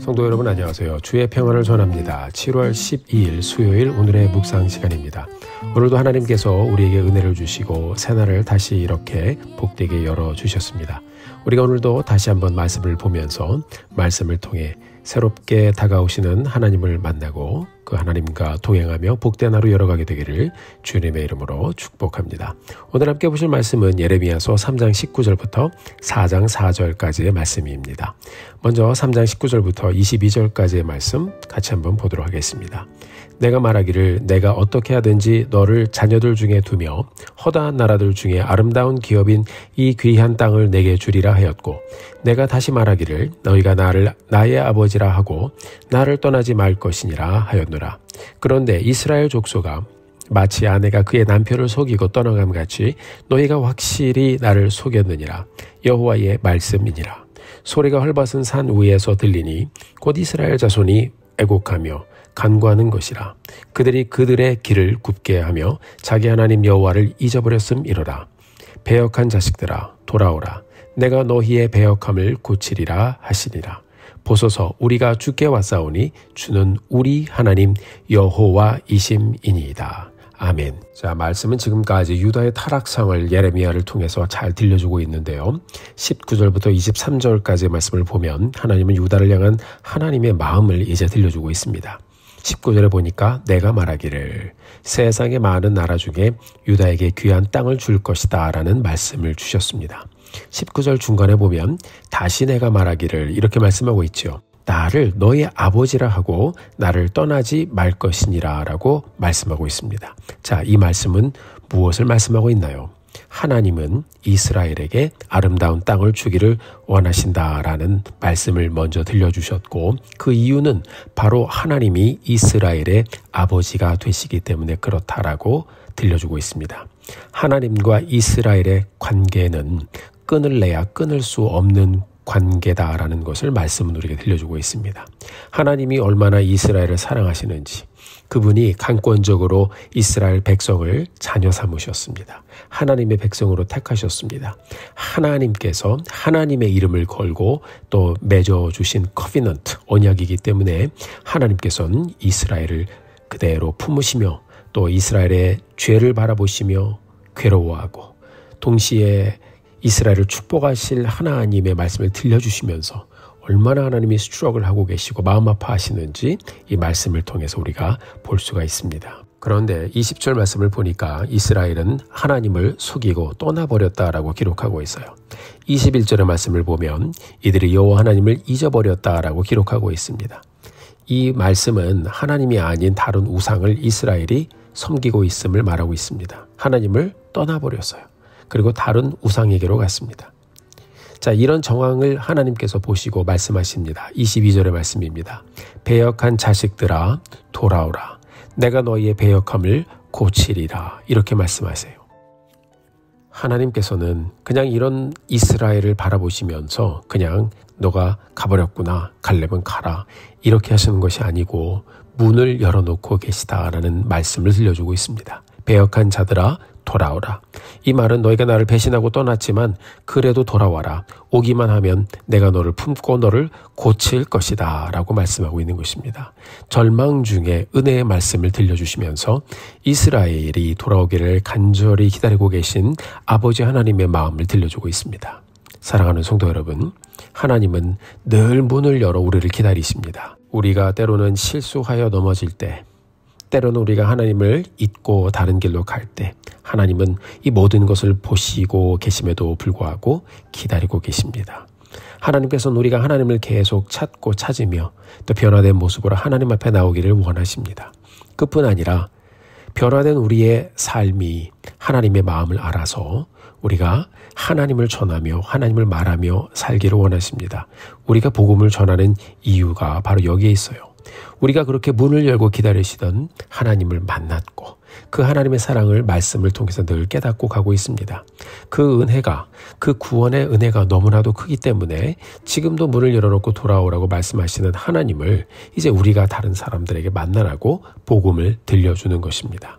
성도 여러분 안녕하세요. 주의 평안을 전합니다. 7월 12일 수요일 오늘의 묵상 시간입니다. 오늘도 하나님께서 우리에게 은혜를 주시고 새날을 다시 이렇게 복되게 열어주셨습니다. 우리가 오늘도 다시 한번 말씀을 보면서 말씀을 통해 새롭게 다가오시는 하나님을 만나고 그 하나님과 동행하며 복된 하루 열어가게 되기를 주님의 이름으로 축복합니다. 오늘 함께 보실 말씀은 예레미야서 3장 19절부터 4장 4절까지의 말씀입니다. 먼저 3장 19절부터 22절까지의 말씀 같이 한번 보도록 하겠습니다. 내가 말하기를 내가 어떻게 하든지 너를 자녀들 중에 두며 허다한 나라들 중에 아름다운 기업인 이 귀한 땅을 내게 주리라 하였고 내가 다시 말하기를 너희가 나를 나의 아버지라 하고 나를 떠나지 말 것이니라 하였노라. 그런데 이스라엘 족속아 마치 아내가 그의 남편을 속이고 떠나감같이 너희가 확실히 나를 속였느니라. 여호와의 말씀이니라. 소리가 헐벗은 산 위에서 들리니 곧 이스라엘 자손이 애곡하며 간구하는 것이라. 그들이 그들의 길을 굽게 하며 자기 하나님 여호와를 잊어버렸음이로라. 배역한 자식들아 돌아오라. 내가 너희의 배역함을 고치리라 하시니라. 보소서 우리가 주께 왔사오니 주는 우리 하나님 여호와이심이니이다. 아멘. 자, 말씀은 지금까지 유다의 타락상을 예레미야를 통해서 잘 들려주고 있는데요. 19절부터 23절까지의 말씀을 보면 하나님은 유다를 향한 하나님의 마음을 이제 들려주고 있습니다. 19절에 보니까 내가 말하기를 세상의 많은 나라 중에 유다에게 귀한 땅을 줄 것이다 라는 말씀을 주셨습니다. 19절 중간에 보면 다시 내가 말하기를 이렇게 말씀하고 있죠. 나를 너의 아버지라 하고 나를 떠나지 말 것이니라 라고 말씀하고 있습니다. 자, 이 말씀은 무엇을 말씀하고 있나요? 하나님은 이스라엘에게 아름다운 땅을 주기를 원하신다라는 말씀을 먼저 들려주셨고 그 이유는 바로 하나님이 이스라엘의 아버지가 되시기 때문에 그렇다라고 들려주고 있습니다. 하나님과 이스라엘의 관계는 끈을 내야 끊을 수 없는 관계다라는 것을 말씀은 우리에게 들려주고 있습니다. 하나님이 얼마나 이스라엘을 사랑하시는지 그분이 강권적으로 이스라엘 백성을 자녀 삼으셨습니다. 하나님의 백성으로 택하셨습니다. 하나님께서 하나님의 이름을 걸고 또 맺어주신 커비넌트, 언약이기 때문에 하나님께서는 이스라엘을 그대로 품으시며 또 이스라엘의 죄를 바라보시며 괴로워하고 동시에 이스라엘을 축복하실 하나님의 말씀을 들려주시면서 얼마나 하나님이 스트럭을 하고 계시고 마음 아파하시는지 이 말씀을 통해서 우리가 볼 수가 있습니다. 그런데 20절 말씀을 보니까 이스라엘은 하나님을 속이고 떠나버렸다라고 기록하고 있어요. 21절의 말씀을 보면 이들이 여호와 하나님을 잊어버렸다라고 기록하고 있습니다. 이 말씀은 하나님이 아닌 다른 우상을 이스라엘이 섬기고 있음을 말하고 있습니다. 하나님을 떠나버렸어요. 그리고 다른 우상에게로 갔습니다. 자, 이런 정황을 하나님께서 보시고 말씀하십니다. 22절의 말씀입니다. 배역한 자식들아 돌아오라. 내가 너희의 배역함을 고치리라. 이렇게 말씀하세요. 하나님께서는 그냥 이런 이스라엘을 바라보시면서 그냥 너가 가버렸구나. 가려면 가라. 이렇게 하시는 것이 아니고 문을 열어놓고 계시다라는 말씀을 들려주고 있습니다. 배역한 자들아 돌아오라. 이 말은 너희가 나를 배신하고 떠났지만 그래도 돌아와라. 오기만 하면 내가 너를 품고 너를 고칠 것이다 라고 말씀하고 있는 것입니다. 절망 중에 은혜의 말씀을 들려주시면서 이스라엘이 돌아오기를 간절히 기다리고 계신 아버지 하나님의 마음을 들려주고 있습니다. 사랑하는 성도 여러분, 하나님은 늘 문을 열어 우리를 기다리십니다. 우리가 때로는 실수하여 넘어질 때 때로는 우리가 하나님을 잊고 다른 길로 갈 때 하나님은 이 모든 것을 보시고 계심에도 불구하고 기다리고 계십니다. 하나님께서는 우리가 하나님을 계속 찾고 찾으며 또 변화된 모습으로 하나님 앞에 나오기를 원하십니다. 그뿐 아니라 변화된 우리의 삶이 하나님의 마음을 알아서 우리가 하나님을 전하며 하나님을 말하며 살기를 원하십니다. 우리가 복음을 전하는 이유가 바로 여기에 있어요. 우리가 그렇게 문을 열고 기다리시던 하나님을 만났고 그 하나님의 사랑을 말씀을 통해서 늘 깨닫고 가고 있습니다. 그 은혜가, 그 구원의 은혜가 너무나도 크기 때문에 지금도 문을 열어놓고 돌아오라고 말씀하시는 하나님을 이제 우리가 다른 사람들에게 만나라고 복음을 들려주는 것입니다.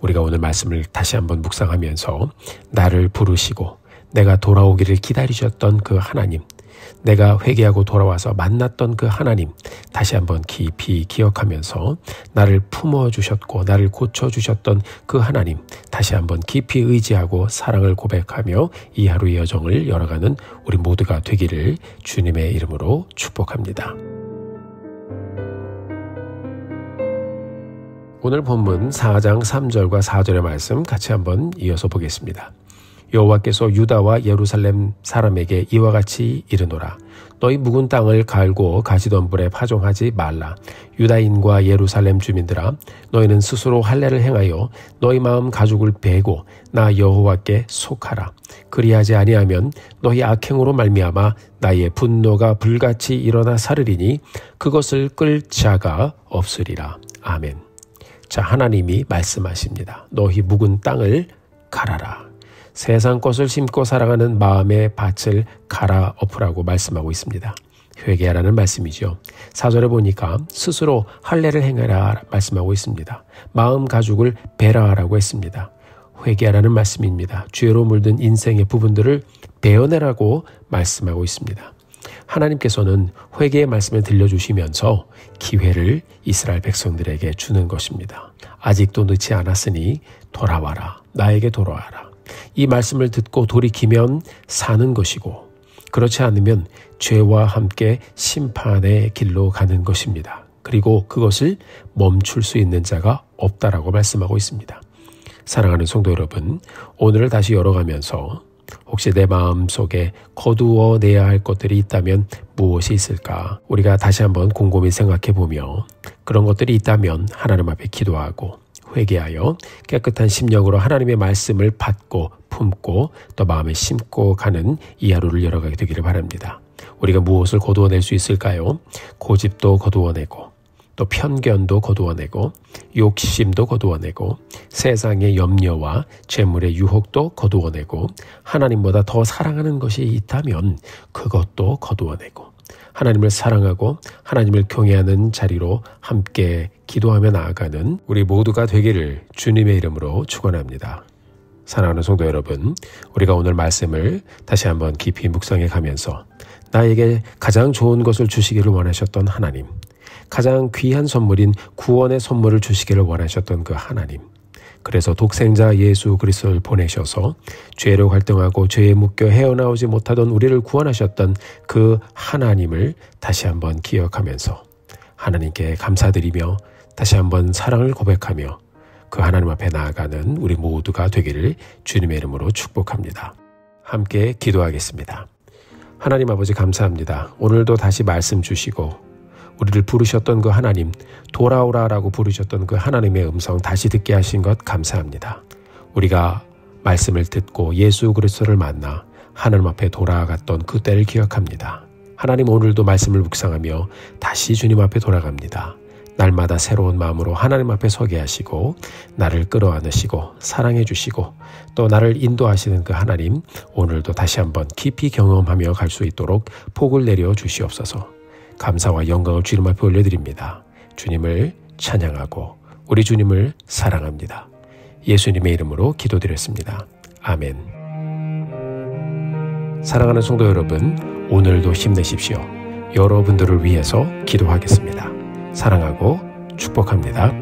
우리가 오늘 말씀을 다시 한번 묵상하면서 나를 부르시고 내가 돌아오기를 기다리셨던 그 하나님, 내가 회개하고 돌아와서 만났던 그 하나님 다시 한번 깊이 기억하면서 나를 품어주셨고 나를 고쳐주셨던 그 하나님 다시 한번 깊이 의지하고 사랑을 고백하며 이 하루의 여정을 열어가는 우리 모두가 되기를 주님의 이름으로 축복합니다. 오늘 본문 4장 3절과 4절의 말씀 같이 한번 이어서 보겠습니다. 여호와께서 유다와 예루살렘 사람에게 이와 같이 이르노라. 너희 묵은 땅을 갈고 가시던 불에 파종하지 말라. 유다인과 예루살렘 주민들아, 너희는 스스로 할례를 행하여 너희 마음 가죽을 베고 나 여호와께 속하라. 그리하지 아니하면 너희 악행으로 말미암아 나의 분노가 불같이 일어나 사르리니 그것을 끌 자가 없으리라. 아멘. 자, 하나님이 말씀하십니다. 너희 묵은 땅을 갈아라. 세상 것을 심고 살아가는 마음의 밭을 갈아엎으라고 말씀하고 있습니다. 회개하라는 말씀이죠. 4절에 보니까 스스로 할례를 행하라 말씀하고 있습니다. 마음 가죽을 베라라고 했습니다. 회개하라는 말씀입니다. 죄로 물든 인생의 부분들을 베어내라고 말씀하고 있습니다. 하나님께서는 회개의 말씀을 들려주시면서 기회를 이스라엘 백성들에게 주는 것입니다. 아직도 늦지 않았으니 돌아와라. 나에게 돌아와라. 이 말씀을 듣고 돌이키면 사는 것이고 그렇지 않으면 죄와 함께 심판의 길로 가는 것입니다. 그리고 그것을 멈출 수 있는 자가 없다라고 말씀하고 있습니다. 사랑하는 성도 여러분, 오늘을 다시 열어가면서 혹시 내 마음속에 거두어내야 할 것들이 있다면 무엇이 있을까? 우리가 다시 한번 곰곰이 생각해보며 그런 것들이 있다면 하나님 앞에 기도하고 회개하여 깨끗한 심령으로 하나님의 말씀을 받고 품고 또 마음에 심고 가는 이 하루를 열어가게 되기를 바랍니다. 우리가 무엇을 거두어낼 수 있을까요? 고집도 거두어내고 또 편견도 거두어내고 욕심도 거두어내고 세상의 염려와 재물의 유혹도 거두어내고 하나님보다 더 사랑하는 것이 있다면 그것도 거두어내고 하나님을 사랑하고 하나님을 경외하는 자리로 함께 기도하며 나아가는 우리 모두가 되기를 주님의 이름으로 축원합니다. 사랑하는 성도 여러분, 우리가 오늘 말씀을 다시 한번 깊이 묵상해 가면서 나에게 가장 좋은 것을 주시기를 원하셨던 하나님, 가장 귀한 선물인 구원의 선물을 주시기를 원하셨던 그 하나님, 그래서 독생자 예수 그리스도를 보내셔서 죄로 갈등하고 죄에 묶여 헤어나오지 못하던 우리를 구원하셨던 그 하나님을 다시 한번 기억하면서 하나님께 감사드리며 다시 한번 사랑을 고백하며 그 하나님 앞에 나아가는 우리 모두가 되기를 주님의 이름으로 축복합니다. 함께 기도하겠습니다. 하나님 아버지 감사합니다. 오늘도 다시 말씀 주시고 우리를 부르셨던 그 하나님, 돌아오라라고 부르셨던 그 하나님의 음성 다시 듣게 하신 것 감사합니다. 우리가 말씀을 듣고 예수 그리스도를 만나 하나님 앞에 돌아갔던 그때를 기억합니다. 하나님 오늘도 말씀을 묵상하며 다시 주님 앞에 돌아갑니다. 날마다 새로운 마음으로 하나님 앞에 서게 하시고 나를 끌어안으시고 사랑해 주시고 또 나를 인도하시는 그 하나님, 오늘도 다시 한번 깊이 경험하며 갈 수 있도록 복을 내려 주시옵소서. 감사와 영광을 주님 앞에 올려드립니다. 주님을 찬양하고 우리 주님을 사랑합니다. 예수님의 이름으로 기도드렸습니다. 아멘. 사랑하는 성도 여러분, 오늘도 힘내십시오. 여러분들을 위해서 기도하겠습니다. 사랑하고 축복합니다.